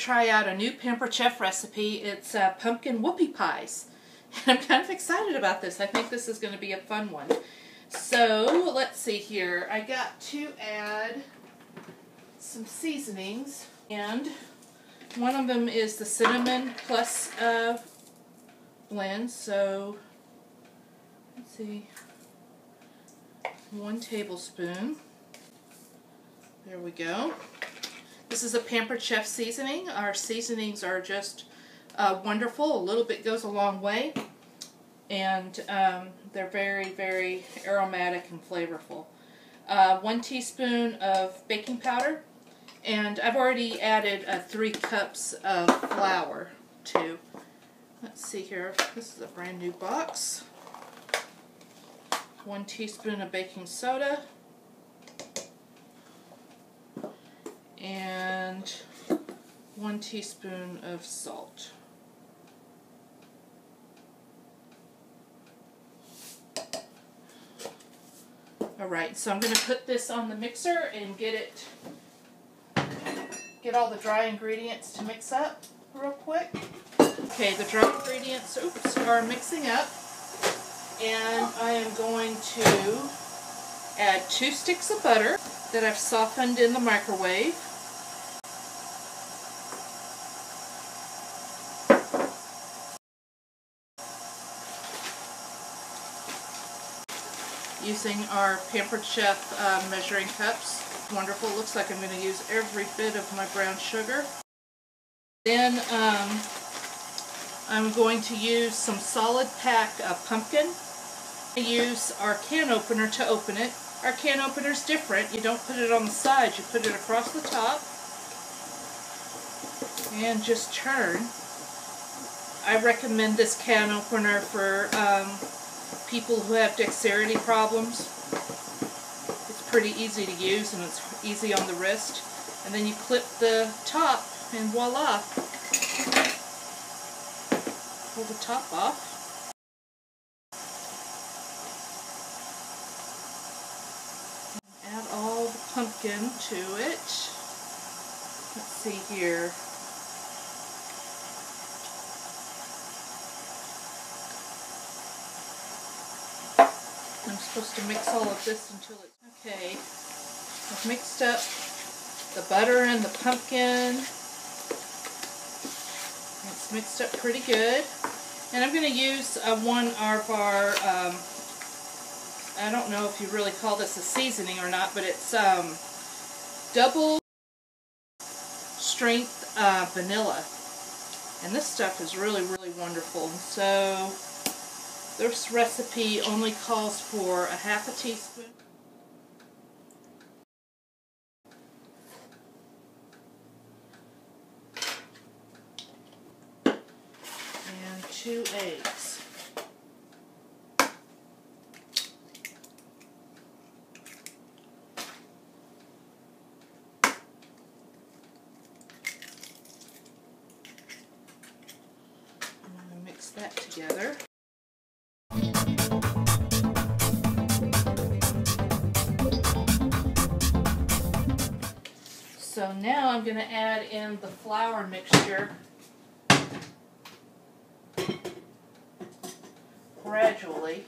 try out a new Pampered Chef recipe. It's pumpkin whoopie pies. And I'm kind of excited about this. I think this is going to be a fun one. So, let's see here. I got to add some seasonings, and one of them is the cinnamon plus blend. So, let's see, 1 tablespoon. There we go. This is a Pampered Chef seasoning. Our seasonings are just wonderful. A little bit goes a long way. And they're very, very aromatic and flavorful. 1 teaspoon of baking powder. And I've already added 3 cups of flour too. Let's see here. This is a brand new box. 1 teaspoon of baking soda. And 1 teaspoon of salt. Alright, so I'm going to put this on the mixer and get all the dry ingredients to mix up real quick. Okay, the dry ingredients are mixing up, and I am going to add 2 sticks of butter that I've softened in the microwave. Using our Pampered Chef measuring cups. Wonderful. Looks like I'm going to use every bit of my brown sugar. Then I'm going to use some solid pack of pumpkin. I use our can opener to open it. Our can opener is different. You don't put it on the sides, you put it across the top and just turn. I recommend this can opener for people who have dexterity problems. It's pretty easy to use and it's easy on the wrist. And then you clip the top and voila! Pull the top off. And add all the pumpkin to it. Let's see here. I'm supposed to mix all of this until it's okay. I've mixed up the butter and the pumpkin. It's mixed up pretty good. And I'm going to use one of our, I don't know if you really call this a seasoning or not, but it's double strength vanilla. And this stuff is really, really wonderful. So this recipe only calls for 1/2 teaspoon. And 2 eggs. I'm going to mix that together. So now I'm going to add in the flour mixture gradually.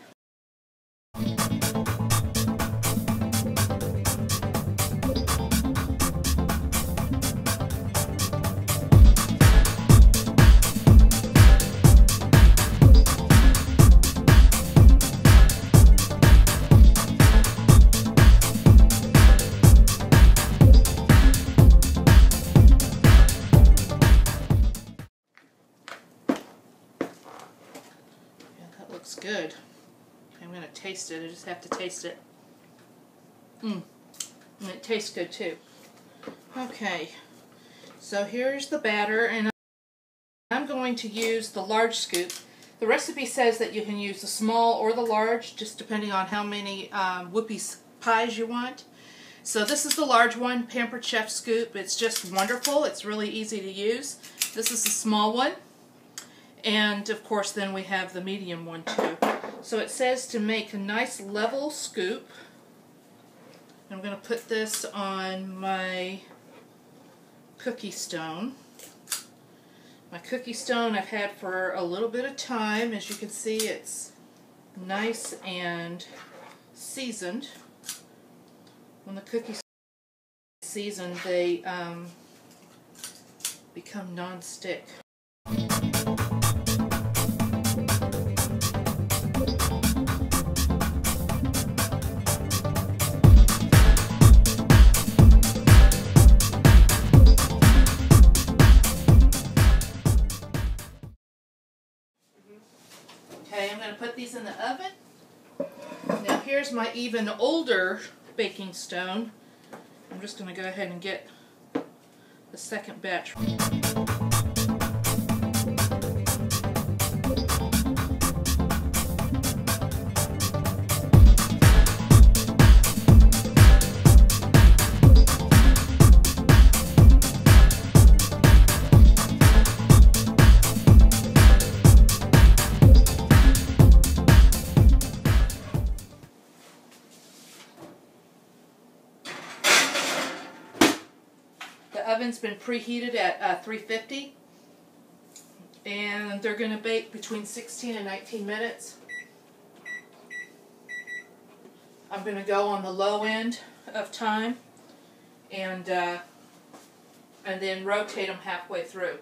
Good. I'm going to taste it. I just have to taste it. And it tastes good too. Okay, so here's the batter, and I'm going to use the large scoop. The recipe says that you can use the small or the large, just depending on how many whoopie pies you want. So this is the large one, Pampered Chef scoop. It's just wonderful. It's really easy to use. This is the small one. And of course then we have the medium one too. So it says to make a nice level scoop. I'm going to put this on my cookie stone. My cookie stone I've had for a little bit of time. As you can see, it's nice and seasoned. When the cookies are seasoned, they become non-stick. Okay, I'm going to put these in the oven. Now here's my even older baking stone. I'm just going to go ahead and get the second batch. The oven's been preheated at 350, and they're going to bake between 16 and 19 minutes. I'm going to go on the low end of time and then rotate them halfway through.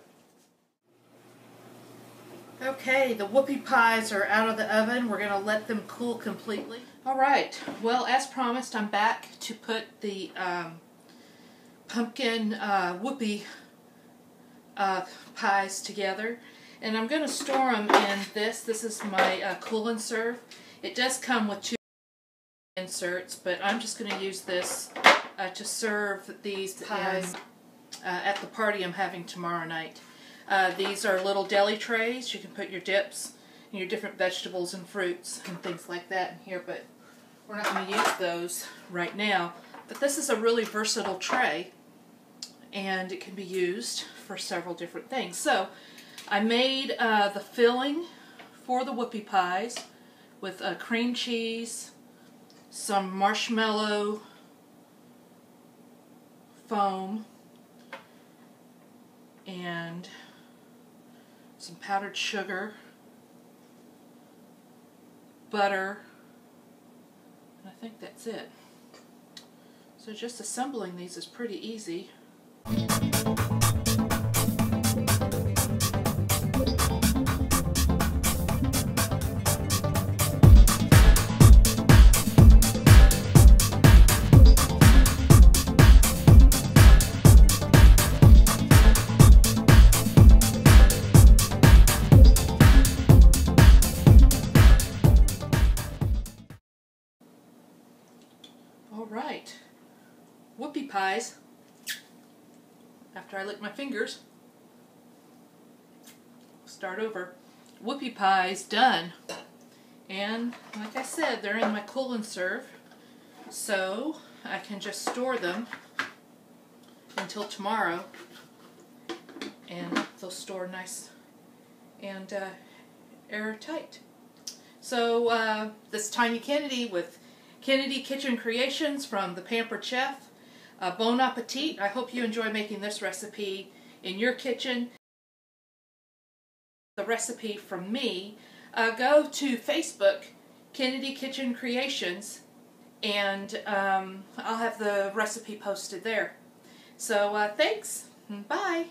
Okay, the whoopie pies are out of the oven. We're going to let them cool completely. Alright, well, as promised, I'm back to put the pumpkin whoopie pies together, and I'm going to store them in this. This is my cool and serve. It does come with 2 inserts, but I'm just going to use this to serve these pies at the party I'm having tomorrow night. These are little deli trays. You can put your dips and your different vegetables and fruits and things like that in here, but we're not going to use those right now. But this is a really versatile tray, and it can be used for several different things. So I made the filling for the whoopie pies with cream cheese, some marshmallow foam, and some powdered sugar, butter, and I think that's it. So just assembling these is pretty easy. Alright, whoopie pies, after I lick my fingers, start over. Whoopie pies done, and like I said, they're in my cool and serve, so I can just store them until tomorrow, and they'll store nice and airtight. So this is Tanya Kennedy with Kennedy Kitchen Creations from the Pampered Chef. Bon appetit. I hope you enjoy making this recipe in your kitchen. The recipe from me, go to Facebook, Kennedy Kitchen Creations, and I'll have the recipe posted there. So thanks. Bye.